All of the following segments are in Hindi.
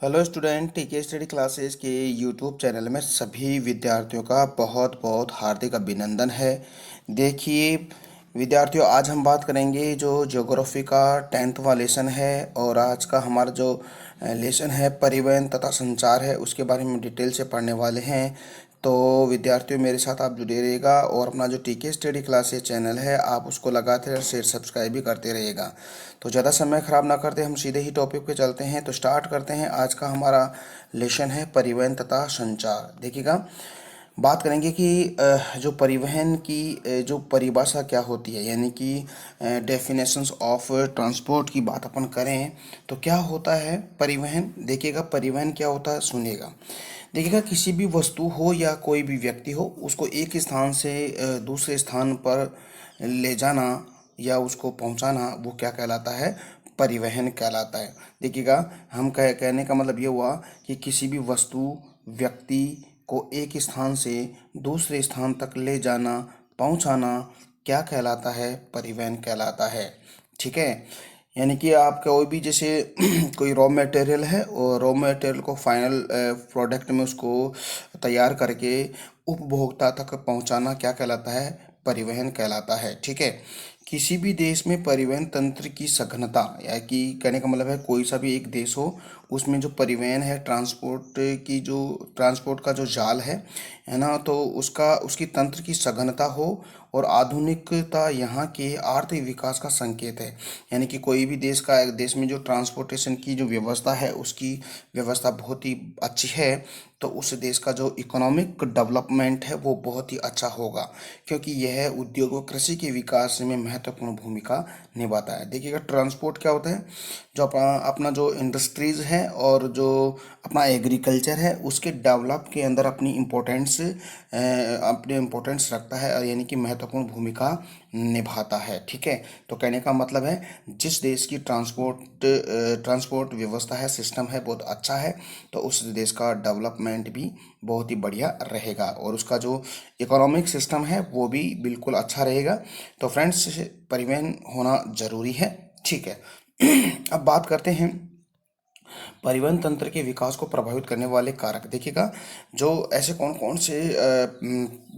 हेलो स्टूडेंट, टीके स्टडी क्लासेस के यूट्यूब चैनल में सभी विद्यार्थियों का बहुत बहुत हार्दिक अभिनंदन है। देखिए विद्यार्थियों, आज हम बात करेंगे जो ज्योग्राफी का 10वां लेसन है और आज का हमारा जो लेसन है परिवहन तथा संचार है, उसके बारे में डिटेल से पढ़ने वाले हैं। तो विद्यार्थियों, मेरे साथ आप जुड़े रहिएगा और अपना जो टीके स्टडी क्लासेस चैनल है आप उसको लगाते रहे, शेयर सब्सक्राइब भी करते रहिएगा। तो ज़्यादा समय ख़राब ना करते हम सीधे ही टॉपिक पे चलते हैं। तो स्टार्ट करते हैं। आज का हमारा लेसन है परिवहन तथा संचार। देखिएगा, बात करेंगे कि जो परिवहन की जो परिभाषा क्या होती है, यानी कि डेफिनेशंस ऑफ ट्रांसपोर्ट की बात अपन करें तो क्या होता है परिवहन। देखिएगा, परिवहन क्या होता है, सुनिएगा। देखिएगा, किसी भी वस्तु हो या कोई भी व्यक्ति हो, उसको एक स्थान से दूसरे स्थान पर ले जाना या उसको पहुंचाना, वो क्या कहलाता है, परिवहन कहलाता है। देखिएगा, हम कहने का मतलब ये हुआ कि किसी भी वस्तु व्यक्ति को एक स्थान से दूसरे स्थान तक ले जाना, पहुंचाना क्या कहलाता है, परिवहन कहलाता है। ठीक है। यानी कि आप कोई भी जैसे कोई रॉ मटेरियल है और रॉ मटेरियल को फाइनल प्रोडक्ट में उसको तैयार करके उपभोक्ता तक पहुंचाना क्या कहलाता है, परिवहन कहलाता है। ठीक है। किसी भी देश में परिवहन तंत्र की सघनता, या कि कहने का मतलब है कोई सा भी एक देश हो, उसमें जो परिवहन है, ट्रांसपोर्ट का जो जाल है ना, तो उसका उसकी तंत्र की सघनता हो और आधुनिकता यहाँ के आर्थिक विकास का संकेत है। यानी कि कोई भी देश में जो ट्रांसपोर्टेशन की जो व्यवस्था है, उसकी व्यवस्था बहुत ही अच्छी है, तो उस देश का जो इकोनॉमिक डेवलपमेंट है वो बहुत ही अच्छा होगा, क्योंकि यह उद्योग व कृषि के विकास में महत्वपूर्ण भूमिका निभाता है। देखिएगा, ट्रांसपोर्ट क्या होता है, जो अपना अपना जो इंडस्ट्रीज़ है और जो अपना एग्रीकल्चर है, उसके डेवलप के अंदर अपने इम्पोर्टेंस रखता है, और यानी कि महत्वपूर्ण भूमिका निभाता है। ठीक है। तो कहने का मतलब है, जिस देश की ट्रांसपोर्ट व्यवस्था है, सिस्टम है, बहुत अच्छा है, तो उस देश का डेवलपमेंट भी बहुत ही बढ़िया रहेगा और उसका जो इकोनॉमिक सिस्टम है वो भी बिल्कुल अच्छा रहेगा। तो फ्रेंड्स, परिवहन होना ज़रूरी है। ठीक है। अब बात करते हैं परिवहन तंत्र के विकास को प्रभावित करने वाले कारक। देखिएगा, जो ऐसे कौन कौन से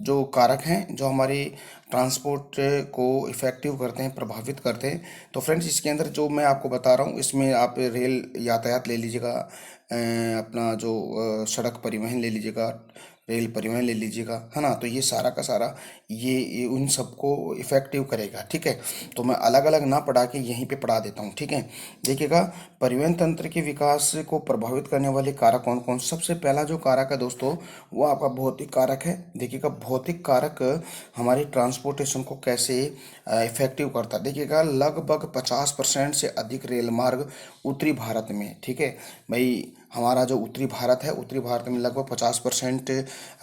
जो कारक हैं जो हमारे ट्रांसपोर्ट को इफ़ेक्टिव करते हैं, प्रभावित करते हैं। तो फ्रेंड्स, इसके अंदर जो मैं आपको बता रहा हूँ, इसमें आप रेल यातायात ले लीजिएगा, अपना जो सड़क परिवहन ले लीजिएगा, रेल परिवहन ले लीजिएगा, है ना। तो ये सारा का सारा ये उन सबको इफ़ेक्टिव करेगा। ठीक है। तो मैं अलग अलग ना पढ़ा के यहीं पे पढ़ा देता हूँ। ठीक है। देखिएगा, परिवहन तंत्र के विकास को प्रभावित करने वाले कारक कौन कौन। सबसे पहला जो कारक है दोस्तों, वो आपका भौतिक कारक है। देखिएगा, भौतिक कारक हमारे ट्रांसपोर्टेशन को कैसे इफेक्टिव करता है। देखिएगा, लगभग 50% से अधिक रेल मार्ग उत्तरी भारत में, ठीक है भाई, हमारा जो उत्तरी भारत है, उत्तरी भारत में लगभग 50%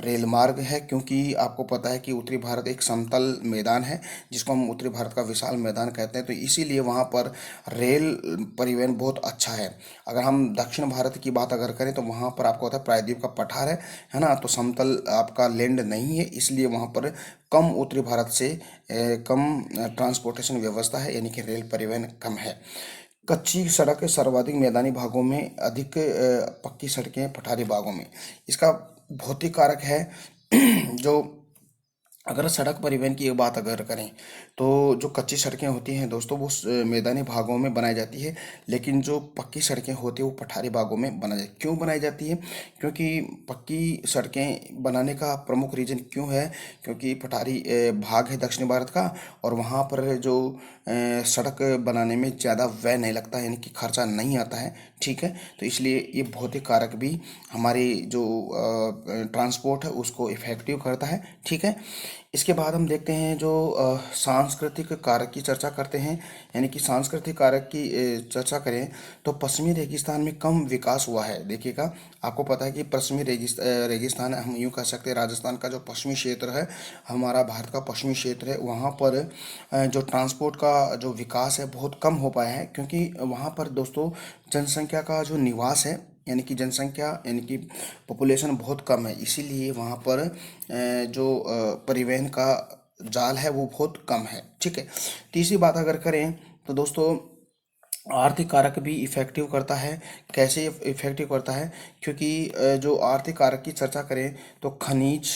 रेल मार्ग है, क्योंकि आपको पता है कि उत्तरी भारत एक समतल मैदान है, जिसको हम उत्तरी भारत का विशाल मैदान कहते हैं। तो इसीलिए वहाँ पर रेल परिवहन बहुत अच्छा है। अगर हम दक्षिण भारत की बात अगर करें तो वहाँ पर आपको होता है प्रायद्वीप का पठार है ना, तो समतल आपका लैंड नहीं है, इसलिए वहाँ पर कम उत्तरी भारत से कम ट्रांसपोर्टेशन व्यवस्था है, यानी कि रेल परिवहन कम है। कच्ची सड़क सर्वाधिक मैदानी भागों में, अधिक पक्की सड़कें पठारी भागों में। इसका भौतिक कारक है जो, अगर सड़क परिवहन की एक बात अगर करें तो जो कच्ची सड़कें होती हैं दोस्तों, वो मैदानी भागों में बनाई जाती है, लेकिन जो पक्की सड़कें होती हैं वो पठारी भागों में बनाई जाती। क्यों बनाई जाती है? क्योंकि पक्की सड़कें बनाने का प्रमुख रीज़न क्यों है, क्योंकि पठारी भाग है दक्षिण भारत का, और वहाँ पर जो सड़क बनाने में ज़्यादा व्यय नहीं लगता है, यानी कि खर्चा नहीं आता है। ठीक है। तो इसलिए ये भौतिक कारक भी हमारी जो ट्रांसपोर्ट है उसको इफेक्टिव करता है। ठीक है। इसके बाद हम देखते हैं जो सांस्कृतिक कारक की चर्चा करते हैं, यानी कि सांस्कृतिक कारक की चर्चा करें तो पश्चिमी रेगिस्तान में कम विकास हुआ है। देखिएगा, आपको पता है कि पश्चिमी रेगिस्तान हम यूँ कह सकते हैं, राजस्थान का जो पश्चिमी क्षेत्र है, हमारा भारत का पश्चिमी क्षेत्र है, वहाँ पर जो ट्रांसपोर्ट का जो विकास है बहुत कम हो पाया है, क्योंकि वहाँ पर दोस्तों जनसंख्या का जो निवास है, यानी कि जनसंख्या यानी कि पॉपुलेशन बहुत कम है, इसीलिए वहाँ पर जो परिवहन का जाल है वो बहुत कम है। ठीक है। तीसरी बात अगर करें तो दोस्तों, आर्थिक कारक भी इफ़ेक्टिव करता है। कैसे इफ़ेक्टिव करता है? क्योंकि जो आर्थिक कारक की चर्चा करें तो खनिज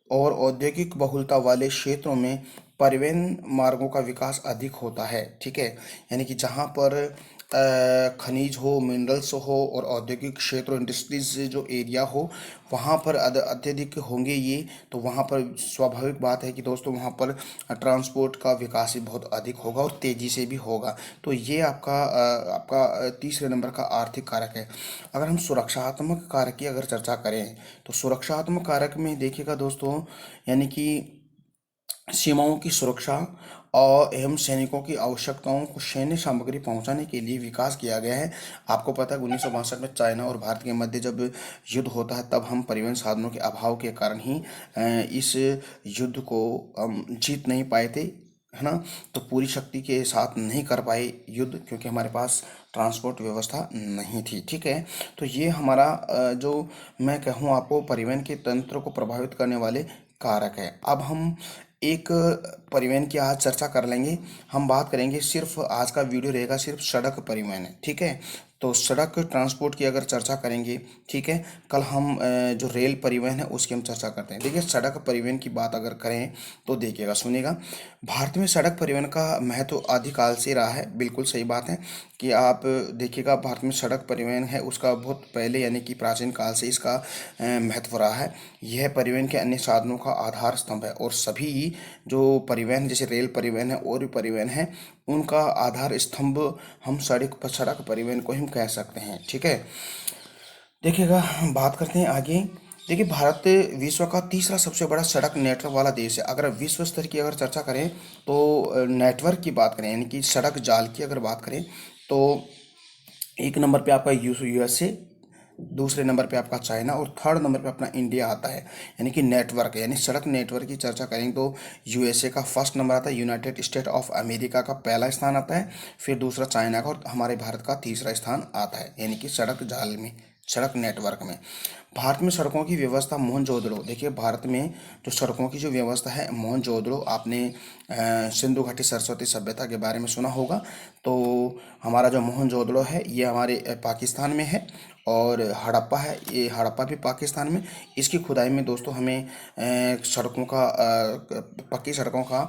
और औद्योगिक बहुलता वाले क्षेत्रों में परिवहन मार्गों का विकास अधिक होता है, ठीक है। यानी कि जहाँ पर खनिज हो, मिनरल्स हो और औद्योगिक क्षेत्र इंडस्ट्रीज जो एरिया हो, वहाँ पर अत्यधिक होंगे ये, तो वहाँ पर स्वाभाविक बात है कि दोस्तों वहाँ पर ट्रांसपोर्ट का विकास भी बहुत अधिक होगा और तेज़ी से भी होगा। तो ये आपका तीसरे नंबर का आर्थिक कारक है। अगर हम सुरक्षात्मक कारक की अगर चर्चा करें तो सुरक्षात्मक कारक में देखिएगा दोस्तों, यानी कि सीमाओं की सुरक्षा और एवं सैनिकों की आवश्यकताओं को सैन्य सामग्री पहुंचाने के लिए विकास किया गया है। आपको पता है 1962 में चाइना और भारत के मध्य जब युद्ध होता है तब हम परिवहन साधनों के अभाव के कारण ही इस युद्ध को हम जीत नहीं पाए थे, है ना। तो पूरी शक्ति के साथ नहीं कर पाए युद्ध, क्योंकि हमारे पास ट्रांसपोर्ट व्यवस्था नहीं थी, ठीक है। तो ये हमारा जो मैं कहूँ आपको परिवहन के तंत्र को प्रभावित करने वाले कारक है। अब हम एक परिवहन की आज चर्चा कर लेंगे। हम बात करेंगे, सिर्फ आज का वीडियो रहेगा सिर्फ सड़क परिवहन है, ठीक है। तो सड़क ट्रांसपोर्ट की अगर चर्चा करेंगे, ठीक है। कल हम जो रेल परिवहन है उसकी हम चर्चा करते हैं। देखिए सड़क परिवहन की बात अगर करें तो देखिएगा, सुनिएगा। भारत में सड़क परिवहन का महत्व आदिकाल से रहा है, बिल्कुल सही बात है कि आप देखिएगा भारत में सड़क परिवहन है उसका बहुत पहले यानी कि प्राचीन काल से इसका महत्व रहा है। यह परिवहन के अन्य साधनों का आधार स्तंभ है और सभी जो परिवहन जैसे रेल परिवहन है और भी परिवहन है उनका आधार स्तंभ हम सड़क परिवहन को हम कह सकते हैं, ठीक है। देखिएगा बात करते हैं आगे। देखिए भारत विश्व का तीसरा सबसे बड़ा सड़क नेटवर्क वाला देश है। अगर विश्व स्तर की अगर चर्चा करें तो नेटवर्क की बात करें यानी कि सड़क जाल की अगर बात करें तो एक नंबर पे आपका यूएसए, दूसरे नंबर पे आपका चाइना और थर्ड नंबर पे अपना इंडिया आता है। यानी कि नेटवर्क यानी सड़क नेटवर्क की चर्चा करेंगे तो यूएसए का फर्स्ट नंबर आता है, यूनाइटेड स्टेट ऑफ अमेरिका का पहला स्थान आता है, फिर दूसरा चाइना का और हमारे भारत का तीसरा स्थान आता है, यानी कि सड़क जाल में, सड़क नेटवर्क में। भारत में सड़कों की व्यवस्था मोहनजोदड़ो, देखिए भारत में जो सड़कों की जो व्यवस्था है मोहनजोदड़ो, आपने सिंधु घाटी सरस्वती सभ्यता के बारे में सुना होगा। तो हमारा जो मोहनजोदड़ो है ये हमारे पाकिस्तान में है और हड़प्पा है, ये हड़प्पा भी पाकिस्तान में। इसकी खुदाई में दोस्तों हमें सड़कों का पक्की सड़कों का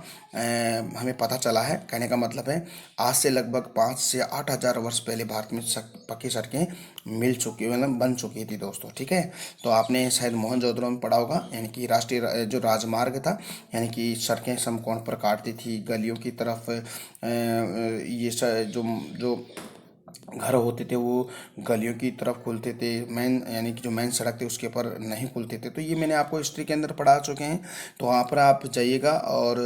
हमें पता चला है। कहने का मतलब है आज से लगभग 5 से 8 हज़ार वर्ष पहले भारत में पक्की सड़कें मिल चुकी मतलब बन चुकी थी दोस्तों, ठीक है। तो आपने शायद मोहनजोदड़ो में पढ़ा होगा, यानी कि राष्ट्रीय जो राजमार्ग था, यानी कि सड़कें समकोण पर काटती थी गलियों की तरफ, ये जो जो घर होते थे वो गलियों की तरफ खुलते थे, मेन यानी कि जो मेन सड़क थी उसके ऊपर नहीं खुलते थे। तो ये मैंने आपको हिस्ट्री के अंदर पढ़ा चुके हैं, तो वहाँ पर आप जाइएगा और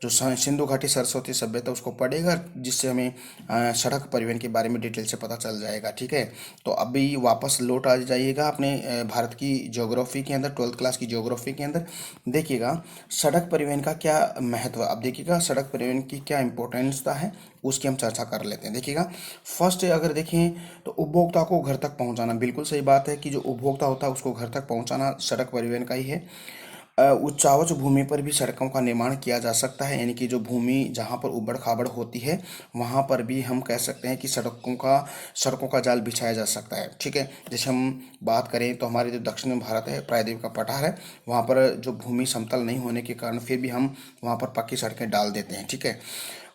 जो सिंधु घाटी सरस्वती सभ्यता उसको पढ़ेगा, जिससे हमें सड़क परिवहन के बारे में डिटेल से पता चल जाएगा, ठीक है। तो अभी वापस लौट आ जाइएगा अपने भारत की ज्योग्राफी के अंदर, 12th क्लास की ज्योग्राफी के अंदर। देखिएगा सड़क परिवहन का क्या महत्व, अब देखिएगा सड़क परिवहन की क्या इंपॉर्टेंसता है उसकी हम चर्चा कर लेते हैं। देखिएगा फर्स्ट अगर देखें तो उपभोक्ता को घर तक पहुंचाना, बिल्कुल सही बात है कि जो उपभोक्ता होता है उसको घर तक पहुंचाना सड़क परिवहन का ही है। उच्चावच भूमि पर भी सड़कों का निर्माण किया जा सकता है, यानी कि जो भूमि जहाँ पर उबड़ खाबड़ होती है वहाँ पर भी हम कह सकते हैं कि सड़कों का जाल बिछाया जा सकता है, ठीक है। जैसे हम बात करें तो हमारे जो दक्षिण भारत है प्रायद्वीप का पठार है, वहाँ पर जो भूमि समतल नहीं होने के कारण फिर भी हम वहाँ पर पक्की सड़कें डाल देते हैं, ठीक है।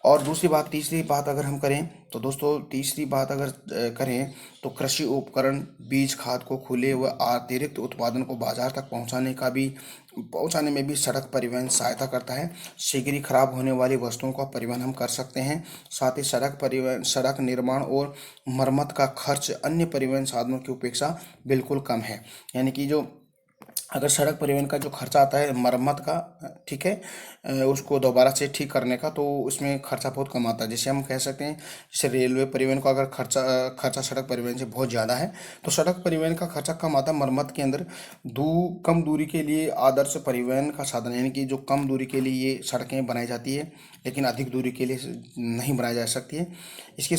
और दूसरी बात, तीसरी बात अगर हम करें तो दोस्तों तीसरी बात अगर करें तो कृषि उपकरण, बीज, खाद को खुले व अतिरिक्त उत्पादन को बाजार तक पहुंचाने में भी सड़क परिवहन सहायता करता है। शीघ्र ही खराब होने वाली वस्तुओं का परिवहन हम कर सकते हैं। साथ ही सड़क निर्माण और मरम्मत का खर्च अन्य परिवहन साधनों की अपेक्षा बिल्कुल कम है। यानी कि जो अगर सड़क परिवहन का जो खर्चा आता है मरम्मत का, ठीक है, उसको दोबारा से ठीक करने का, तो उसमें खर्चा बहुत कम आता है। जैसे हम कह सकते हैं जैसे रेलवे परिवहन का अगर खर्चा सड़क परिवहन से बहुत ज़्यादा है, तो सड़क परिवहन का खर्चा कम आता है मरम्मत के अंदर। कम दूरी के लिए आदर्श परिवहन का साधन, यानी कि जो कम दूरी के लिए ये सड़कें बनाई जाती है लेकिन अधिक दूरी के लिए नहीं बनाई जा सकती है। इसकी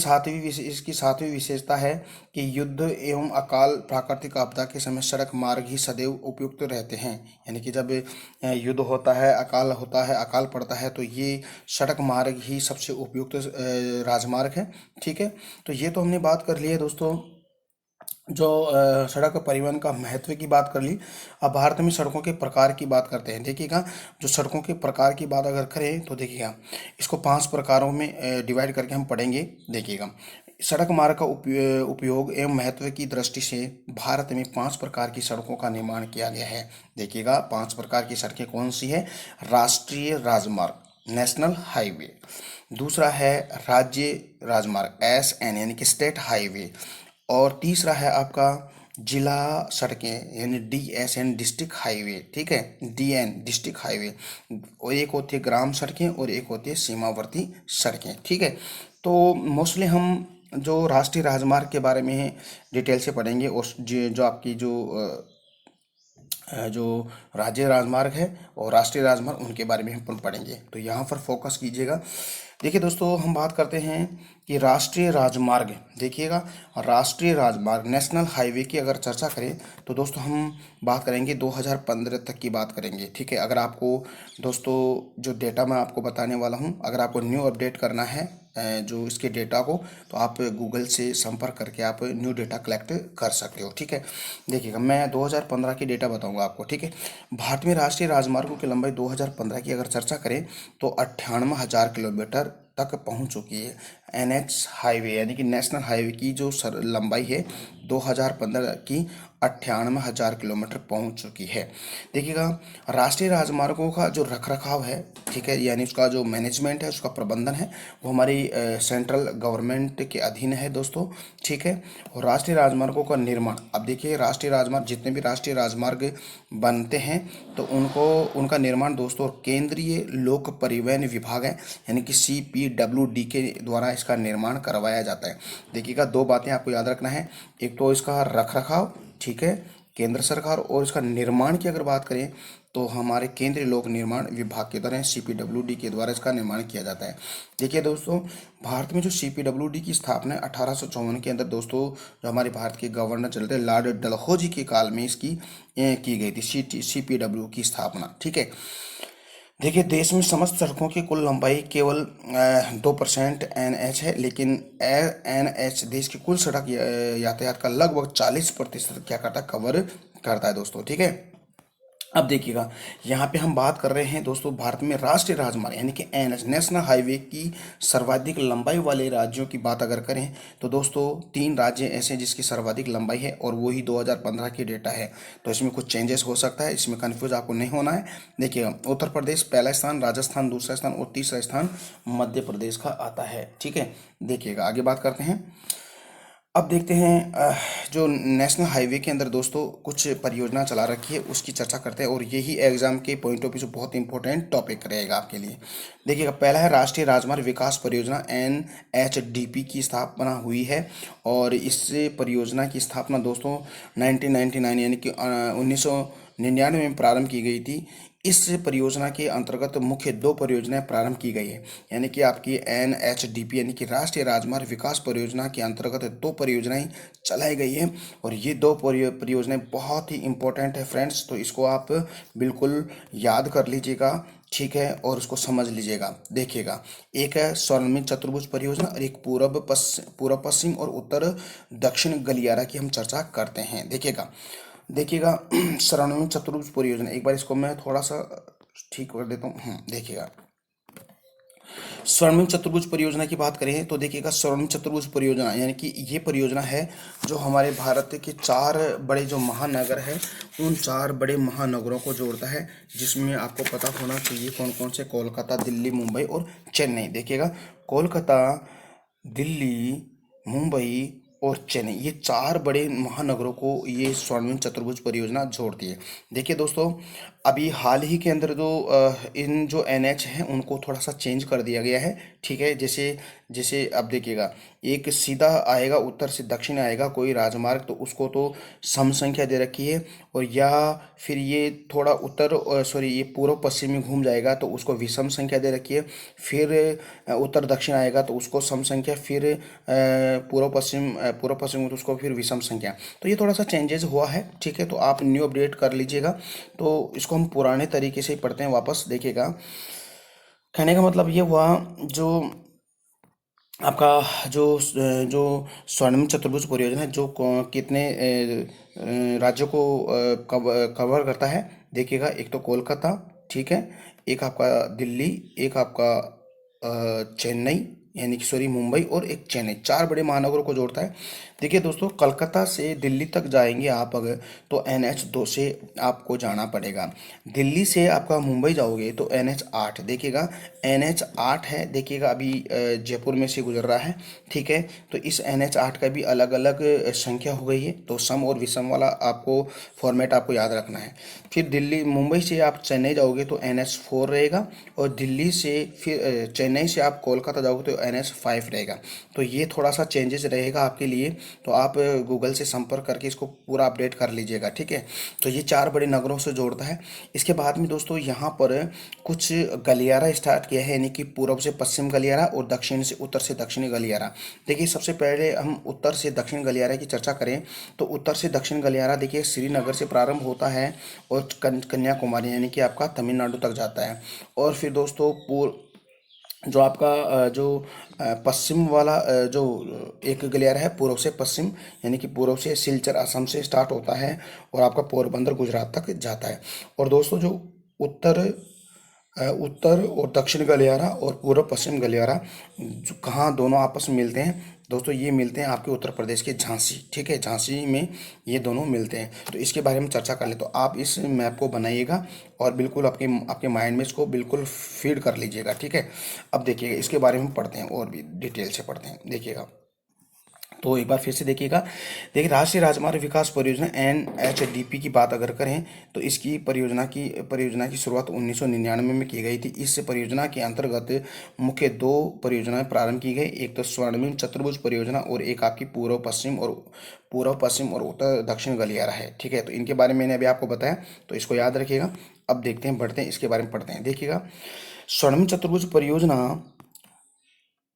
सातवीं विशेषता है कि युद्ध एवं अकाल प्राकृतिक आपदा के समय सड़क मार्ग ही सदैव उपयुक्त उपयुक्त रहते हैं। यानी कि जब युद्ध होता है, अकाल होता है, अकाल पड़ता है, तो ये सड़क मार्ग ही सबसे उपयुक्त राजमार्ग है। ठीक है, तो ये तो हमने बात कर ली है दोस्तों, जो सड़क परिवहन का महत्व की बात कर ली। अब भारत में सड़कों के प्रकार की बात करते हैं। देखिएगा, जो सड़कों के प्रकार की बात अगर करें तो देखिएगा, इसको 5 प्रकारों में डिवाइड करके हम पढ़ेंगे। देखिएगा, सड़क मार्ग का उपयोग एवं महत्व की दृष्टि से भारत में 5 प्रकार की सड़कों का निर्माण किया गया है। देखिएगा, 5 प्रकार की सड़कें कौन सी है? राष्ट्रीय राजमार्ग, नेशनल हाईवे। दूसरा है राज्य राजमार्ग, SN यानी कि स्टेट हाईवे। और तीसरा है आपका जिला सड़कें यानी DSN, डिस्ट्रिक्ट हाईवे। ठीक है, DN डिस्ट्रिक्ट हाईवे। और एक होती है ग्राम सड़कें और एक होती है सीमावर्ती सड़कें। ठीक है, तो मोस्टली हम जो राष्ट्रीय राजमार्ग के बारे में डिटेल से पढ़ेंगे, और जो आपकी जो राज्य राजमार्ग है और राष्ट्रीय राजमार्ग, उनके बारे में हम पढ़ेंगे। तो यहाँ पर फोकस कीजिएगा। देखिए दोस्तों, हम बात करते हैं कि राष्ट्रीय राजमार्ग। देखिएगा, राष्ट्रीय राजमार्ग नेशनल हाईवे की अगर चर्चा करें तो दोस्तों हम बात करेंगे 2015 तक की बात करेंगे। ठीक है, अगर आपको दोस्तों जो डेटा मैं आपको बताने वाला हूं, अगर आपको न्यू अपडेट करना है जो इसके डेटा को, तो आप गूगल से संपर्क करके आप न्यू डेटा कलेक्ट कर सकते हो। ठीक है, देखिएगा, मैं 2015 की डेटा बताऊंगा आपको। ठीक है, भारत में राष्ट्रीय राजमार्गों की लंबाई 2015 की अगर चर्चा करें तो 98,000 किलोमीटर तक पहुंच चुकी है। NH हाईवे यानी कि नेशनल हाईवे की जो लंबाई है 2015 की 98,000 किलोमीटर पहुंच चुकी है। देखिएगा, राष्ट्रीय राजमार्गों का जो रखरखाव है, ठीक है, यानी उसका जो मैनेजमेंट है, उसका प्रबंधन है, वो हमारी सेंट्रल गवर्नमेंट के अधीन है दोस्तों। ठीक है, और राष्ट्रीय राजमार्गों का निर्माण, अब देखिए राष्ट्रीय राजमार्ग, जितने भी राष्ट्रीय राजमार्ग बनते हैं तो उनका निर्माण दोस्तों केंद्रीय लोक परिवहन विभाग है यानी कि CPWD के द्वारा इसका निर्माण करवाया जाता है। देखिएगा, 2 बातें आपको याद रखना है, एक तो इसका रखरखाव, ठीक है, केंद्र सरकार, और इसका निर्माण की अगर बात करें तो हमारे केंद्रीय लोक निर्माण विभाग के द्वारा CPWD के द्वारा इसका निर्माण किया जाता है। देखिए दोस्तों, भारत में जो CPWD की स्थापना 1854 के अंदर दोस्तों, जो हमारे भारत के गवर्नर जनरल लॉर्ड डलहौजी के काल में इसकी की गई थी CPW की स्थापना। ठीक है, देखिए, देश में समस्त सड़कों की कुल लंबाई केवल 2% NH है, लेकिन NH देश की कुल सड़क यातायात का लगभग 40% क्या करता है, कवर करता है दोस्तों। ठीक है, अब देखिएगा, यहाँ पे हम बात कर रहे हैं दोस्तों भारत में राष्ट्रीय राजमार्ग यानी कि NH नेशनल हाईवे की सर्वाधिक लंबाई वाले राज्यों की बात अगर करें तो दोस्तों 3 राज्य ऐसे हैं जिसकी सर्वाधिक लंबाई है, और वही 2015 की डेटा है। तो इसमें कुछ चेंजेस हो सकता है, इसमें कन्फ्यूज आपको नहीं होना है। देखिएगा, उत्तर प्रदेश पहला स्थान, राजस्थान दूसरा स्थान और तीसरा स्थान मध्य प्रदेश का आता है। ठीक है, देखिएगा, आगे बात करते हैं। अब देखते हैं जो नेशनल हाईवे के अंदर दोस्तों कुछ परियोजना चला रखी है, उसकी चर्चा करते हैं, और यही एग्जाम के पॉइंट ऑफ व्यू से बहुत इंपॉर्टेंट टॉपिक रहेगा आपके लिए। देखिएगा, पहला है राष्ट्रीय राजमार्ग विकास परियोजना NHDP की स्थापना हुई है, और इस परियोजना की स्थापना दोस्तों 1999 यानी कि 1999 में प्रारंभ की गई थी। इस परियोजना के अंतर्गत मुख्य 2 परियोजनाएं प्रारंभ की गई है, यानी कि आपकी NHDP यानी कि राष्ट्रीय राजमार्ग विकास परियोजना के अंतर्गत 2 परियोजनाएं चलाई गई है, और ये 2 परियोजनाएं बहुत ही इंपॉर्टेंट है फ्रेंड्स, तो इसको आप बिल्कुल याद कर लीजिएगा। ठीक है, और उसको समझ लीजिएगा। देखिएगा, एक है स्वर्णिम चतुर्भुज परियोजना, और एक पूर्व पश्चिम और उत्तर दक्षिण गलियारा की हम चर्चा करते हैं। देखिएगा, स्वर्णिम चतुर्भुज परियोजना, एक बार इसको मैं थोड़ा सा ठीक कर देता हूँ। देखिएगा, स्वर्णिम चतुर्भुज परियोजना की बात करें तो देखिएगा, स्वर्णिम चतुर्भुज परियोजना यानी कि ये परियोजना है जो हमारे भारत के 4 बड़े जो महानगर है, उन 4 बड़े महानगरों को जोड़ता है, जिसमें आपको पता होना चाहिए कौन कौन से, कोलकाता, दिल्ली, मुंबई और चेन्नई। देखिएगा, कोलकाता, दिल्ली, मुंबई और चेन्नई, ये 4 बड़े महानगरों को ये स्वर्णिम चतुर्भुज परियोजना जोड़ती है। देखिए दोस्तों, अभी हाल ही के अंदर जो इन जो एनएच हैं उनको थोड़ा सा चेंज कर दिया गया है, ठीक है। जैसे जैसे अब देखिएगा, एक सीधा आएगा उत्तर से दक्षिण आएगा कोई राजमार्ग, तो उसको तो सम संख्या दे रखी है। और या फिर ये थोड़ा उत्तर सॉरी ये पूर्व पश्चिम में घूम जाएगा तो उसको विषम संख्या दे रखी है। फिर उत्तर दक्षिण आएगा तो उसको सम संख्या, फिर पूर्व पश्चिम में तो उसको फिर विषम संख्या। तो ये थोड़ा सा चेंजेस हुआ है, ठीक है। तो आप न्यू अपडेट कर लीजिएगा। तो इसको हम पुराने तरीके से ही पढ़ते हैं वापस, देखिएगा। कहने का मतलब ये हुआ, जो आपका जो स्वर्णिम चतुर्भुज परियोजना है, जो कितने राज्यों को कवर करता है, देखिएगा। एक तो कोलकाता, ठीक है। एक आपका दिल्ली, एक आपका चेन्नई, यानी कि सॉरी मुंबई, और एक चेन्नई, चार बड़े महानगरों को जोड़ता है। देखिए दोस्तों, कलकत्ता से दिल्ली तक जाएंगे आप अगर, तो NH 2 से आपको जाना पड़ेगा। दिल्ली से आपका मुंबई जाओगे तो NH 8, देखिएगा NH 8 है, देखिएगा अभी जयपुर में से गुजर रहा है, ठीक है। तो इस NH 8 का भी अलग अलग संख्या हो गई है, तो सम और विषम वाला आपको फॉर्मेट आपको याद रखना है। फिर दिल्ली मुंबई से आप चेन्नई जाओगे तो NH 4 रहेगा, और दिल्ली से फिर चेन्नई से आप कोलकाता जाओगे तो NH 5 रहेगा। तो ये थोड़ा सा चेंजेस रहेगा आपके लिए, तो आप गूगल से संपर्क करके इसको पूरा अपडेट कर लीजिएगा, ठीक है। तो ये चार बड़े नगरों से जोड़ता है। इसके बाद में दोस्तों यहाँ पर कुछ गलियारा स्टार्ट किया है, यानी कि पूर्व से पश्चिम गलियारा और दक्षिण से उत्तर से दक्षिणी गलियारा। देखिए, सबसे पहले हम उत्तर से दक्षिण गलियारा की चर्चा करें तो उत्तर से दक्षिण गलियारा देखिए श्रीनगर से प्रारंभ होता है और कन्याकुमारी यानी कि आपका तमिलनाडु तक जाता है। और फिर दोस्तों जो आपका पश्चिम वाला जो एक गलियारा है पूर्व से पश्चिम, यानी कि पूर्व से सिलचर असम से स्टार्ट होता है और आपका पोरबंदर गुजरात तक जाता है। और दोस्तों जो उत्तर उत्तर और दक्षिण गलियारा और पूर्व पश्चिम गलियारा जो कहाँ दोनों आपस में मिलते हैं दोस्तों, ये मिलते हैं आपके उत्तर प्रदेश के झांसी, ठीक है। झांसी में ये दोनों मिलते हैं। तो इसके बारे में चर्चा कर ले, तो आप इस मैप को बनाइएगा और बिल्कुल आपके आपके माइंड में इसको बिल्कुल फीड कर लीजिएगा, ठीक है। अब देखिएगा, इसके बारे में पढ़ते हैं और भी डिटेल से पढ़ते हैं, देखिएगा। तो एक बार फिर से देखिएगा। देखिए, राष्ट्रीय राजमार्ग विकास परियोजना NHDP की बात अगर करें तो इसकी परियोजना की शुरुआत 1999 में की गई थी। इस परियोजना के अंतर्गत मुख्य दो परियोजनाएं प्रारंभ की गई, एक तो स्वर्णिम चतुर्भुज परियोजना और एक आपकी पूर्व पश्चिम और उत्तर दक्षिण गलियारा है, ठीक है। तो इनके बारे में मैंने अभी आपको बताया, तो इसको याद रखिएगा। अब देखते हैं, बढ़ते हैं, इसके बारे में पढ़ते हैं, देखिएगा। स्वर्णिम चतुर्भुज परियोजना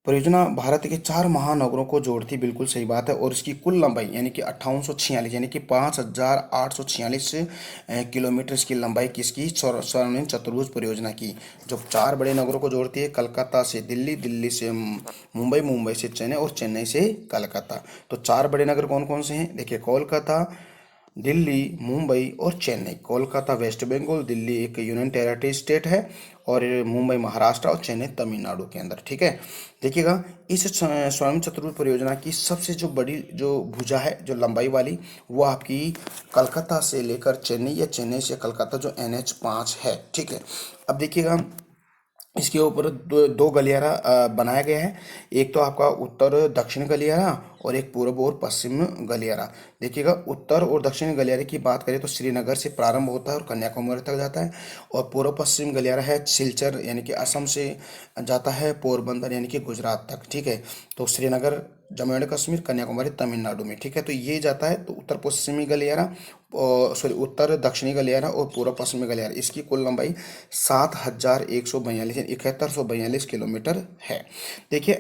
भारत के चार महानगरों को जोड़ती, बिल्कुल सही बात है। और इसकी कुल लंबाई यानी कि 5846, यानी कि 5846 किलोमीटर इसकी लंबाई किसकी, स्वर्णिम चतुर्भुज परियोजना की, जो चार बड़े नगरों को जोड़ती है, कलकत्ता से दिल्ली, दिल्ली से मुंबई, मुंबई से चेन्नई और चेन्नई से कलकत्ता। तो चार बड़े नगर कौन कौन से हैं, देखिए, कोलकाता, दिल्ली, मुंबई और चेन्नई। कोलकाता वेस्ट बंगाल, दिल्ली एक यूनियन टेरिटरी स्टेट है, और मुंबई महाराष्ट्र और चेन्नई तमिलनाडु के अंदर, ठीक है। देखिएगा, इस स्वयं चतुर्भुज परियोजना की सबसे जो बड़ी जो भुजा है, जो लंबाई वाली, वो आपकी कलकत्ता से लेकर चेन्नई या चेन्नई से कलकत्ता जो NH 5 है, ठीक है। अब देखिएगा, इसके ऊपर दो गलियारा बनाया गया है, एक तो आपका उत्तर दक्षिण गलियारा और एक पूर्व और पश्चिम गलियारा। देखिएगा, उत्तर और दक्षिण गलियारे की बात करें तो श्रीनगर से प्रारंभ होता है और कन्याकुमारी तक जाता है, और पूर्व पश्चिम गलियारा है सिलचर यानी कि असम से जाता है पोरबंदर यानी कि गुजरात तक, ठीक है। तो श्रीनगर जम्मू एंड कश्मीर, कन्याकुमारी तमिलनाडु में, ठीक है। तो ये जाता है, तो उत्तर पश्चिमी गलियारा सॉरी उत्तर दक्षिणी गलियारा और पूर्व पश्चिमी गलियारा, इसकी कुल लंबाई 7142 7142 किलोमीटर है। देखिए,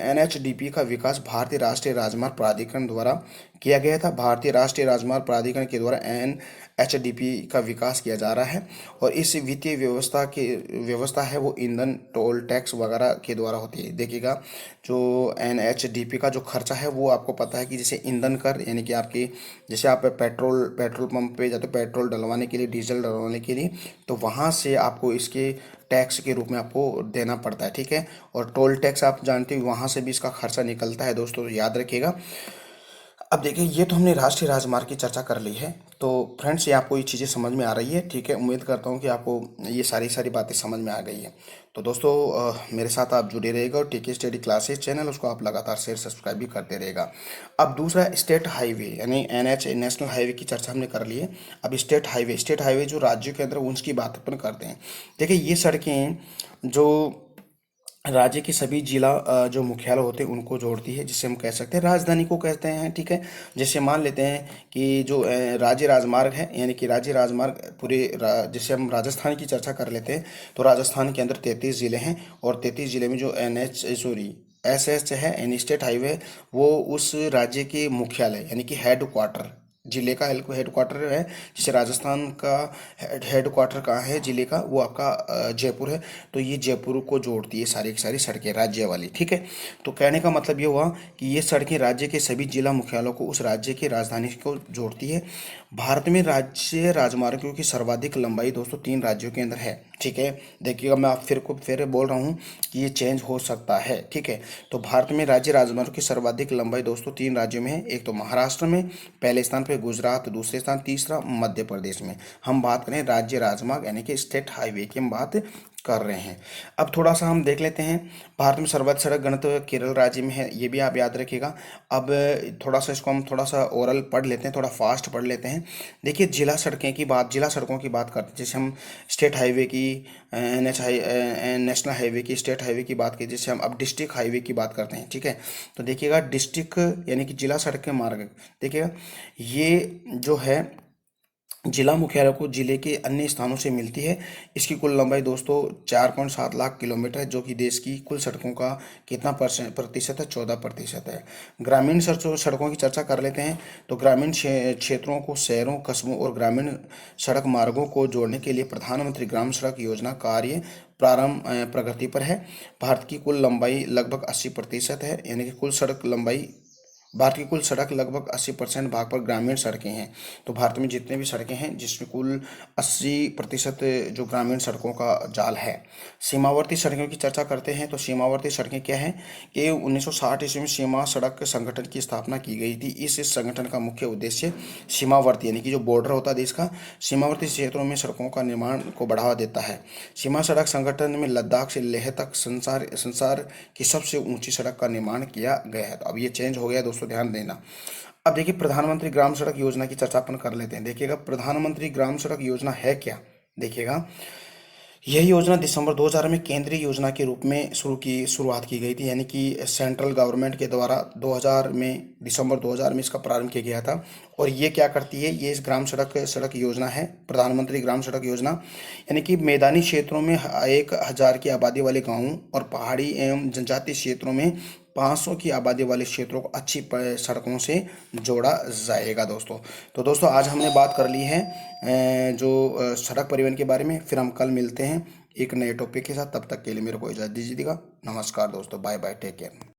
NHDP का विकास भारतीय राष्ट्रीय राजमार्ग प्राधिकरण द्वारा किया गया था। भारतीय राष्ट्रीय राजमार्ग प्राधिकरण के द्वारा NHDP का विकास किया जा रहा है, और इस वित्तीय व्यवस्था है वो ईंधन, टोल टैक्स वगैरह के द्वारा होती है। देखिएगा, जो NHDP का जो खर्चा है वो आपको पता है कि जैसे ईंधन कर, यानी कि आपके जैसे आप पेट्रोल पंप पे जाते हो पेट्रोल डलवाने के लिए, डीजल डलवाने के लिए, तो वहाँ से आपको इसके टैक्स के रूप में आपको देना पड़ता है, ठीक है। और टोल टैक्स आप जानते हो, वहाँ से भी इसका खर्चा निकलता है दोस्तों, तो याद रखिएगा। अब देखिए, ये तो हमने राष्ट्रीय राजमार्ग की चर्चा कर ली है। तो फ्रेंड्स, ये आपको ये चीज़ें समझ में आ रही है, ठीक है। उम्मीद करता हूँ कि आपको ये सारी सारी बातें समझ में आ गई है। तो दोस्तों, मेरे साथ आप जुड़े रहिएगा और टीके स्टडी क्लासेस चैनल उसको आप लगातार शेयर सब्सक्राइब भी करते रहेगा। अब दूसरा, स्टेट हाईवे यानी एनएच, नेशनल हाईवे की चर्चा हमने कर ली है। अब स्टेट हाईवे जो राज्यों के अंदर, उसकी बात अपन करते हैं। देखिए, ये सड़कें जो राज्य के सभी जिला जो मुख्यालय होते हैं उनको जोड़ती है, जिसे हम कह सकते हैं राजधानी को कहते हैं, ठीक है। जैसे मान लेते हैं कि जो राज्य राजमार्ग है, यानी कि राज्य राजमार्ग जैसे हम राजस्थान की चर्चा कर लेते हैं, तो राजस्थान के अंदर 33 जिले हैं, और 33 जिले में जो एस है, यानी स्टेट हाईवे, वो उस राज्य के मुख्यालय यानी कि हेड क्वार्टर, जिले का हेड क्वार्टर है। जैसे राजस्थान का हेड क्वार्टर कहाँ है जिले का, वो आपका जयपुर है। तो ये जयपुर को जोड़ती है सारी की सारी सड़कें, राज्य वाली, ठीक है। तो कहने का मतलब ये हुआ कि ये सड़कें राज्य के सभी जिला मुख्यालयों को उस राज्य की राजधानी को जोड़ती है। भारत में राज्य राजमार्गों की सर्वाधिक लंबाई दोस्तों 3 राज्यों के अंदर है, ठीक है। देखिएगा, मैं आप फिर बोल रहा हूँ कि ये चेंज हो सकता है, ठीक है। तो भारत में राज्य राजमार्गों की सर्वाधिक लंबाई दोस्तों 3 राज्यों में है। एक तो महाराष्ट्र में पहले स्थान पे, गुजरात दूसरे स्थान, तीसरा मध्य प्रदेश में। हम बात करें राज्य राजमार्ग यानी कि स्टेट हाईवे की हम बात कर रहे हैं। अब थोड़ा सा हम देख लेते हैं, भारत में सर्वाधिक सड़क घनत्व केरल राज्य में है, ये भी आप याद रखिएगा। अब थोड़ा सा इसको हम थोड़ा सा ओरल पढ़ लेते हैं, थोड़ा फास्ट पढ़ लेते हैं। देखिए, जिला सड़कों की बात करते हैं, जैसे हम स्टेट हाईवे की, नेशनल हाईवे की, स्टेट हाईवे की बात की, जैसे हम अब डिस्ट्रिक्ट हाईवे की बात करते हैं, ठीक है। तो देखिएगा, डिस्ट्रिक्ट यानी कि जिला सड़कें मार्ग, देखिएगा ये जो है जिला मुख्यालय को जिले के अन्य स्थानों से मिलती है। इसकी कुल लंबाई दोस्तों 4.7 लाख किलोमीटर है, जो कि देश की कुल सड़कों का कितना प्रतिशत है, 14% है। ग्रामीण सड़कों की चर्चा कर लेते हैं। तो ग्रामीण क्षेत्रों को शहरों, कस्बों और ग्रामीण सड़क मार्गों को जोड़ने के लिए प्रधानमंत्री ग्राम सड़क योजना कार्य प्रारंभ प्रगति पर है। भारत की कुल लंबाई लगभग 80% है, यानी कि भारत की कुल सड़क लगभग 80% भाग पर ग्रामीण सड़कें हैं। तो भारत में जितने भी सड़कें हैं, जिसमें कुल 80% जो ग्रामीण सड़कों का जाल है। सीमावर्ती सड़कों की चर्चा करते हैं। तो सीमावर्ती सड़कें क्या हैं कि 1960 ईस्वी में सीमा सड़क संगठन की स्थापना की गई थी। इस संगठन का मुख्य उद्देश्य सीमावर्ती यानी कि जो बॉर्डर होता है देश का, सीमावर्ती क्षेत्रों में सड़कों का निर्माण को बढ़ावा देता है। सीमा सड़क संगठन में लद्दाख से लेह तक संसार की सबसे ऊंची सड़क का निर्माण किया गया है। तो अब ये चेंज हो गया दोस्तों, ध्यान देना। अब देखिए, प्रधानमंत्री ग्राम सड़क योजना की चर्चा अपन कर लेते हैं। देखिएगा, प्रधानमंत्री ग्राम सड़क योजना है क्या। देखिएगा, यह योजना दिसंबर 2000 में केंद्रीय योजना के रूप में शुरुआत की गई थी, यानी कि सेंट्रल गवर्नमेंट के द्वारा 2000 में, दिसंबर 2000 में इसका प्रारंभ किया गया था। और ये क्या करती है, ये इस ग्राम सड़क योजना है, प्रधानमंत्री ग्राम सड़क योजना, यानी कि मैदानी क्षेत्रों में 1000 की आबादी वाले गांवों और पहाड़ी एवं जनजातीय क्षेत्रों में 500 की आबादी वाले क्षेत्रों को अच्छी सड़कों से जोड़ा जाएगा दोस्तों। तो दोस्तों, आज हमने बात कर ली है जो सड़क परिवहन के बारे में। फिर हम कल मिलते हैं एक नए टॉपिक के साथ। तब तक के लिए मेरे को इजाज़त दीजिएगा। नमस्कार दोस्तों, बाय बाय, टेक केयर।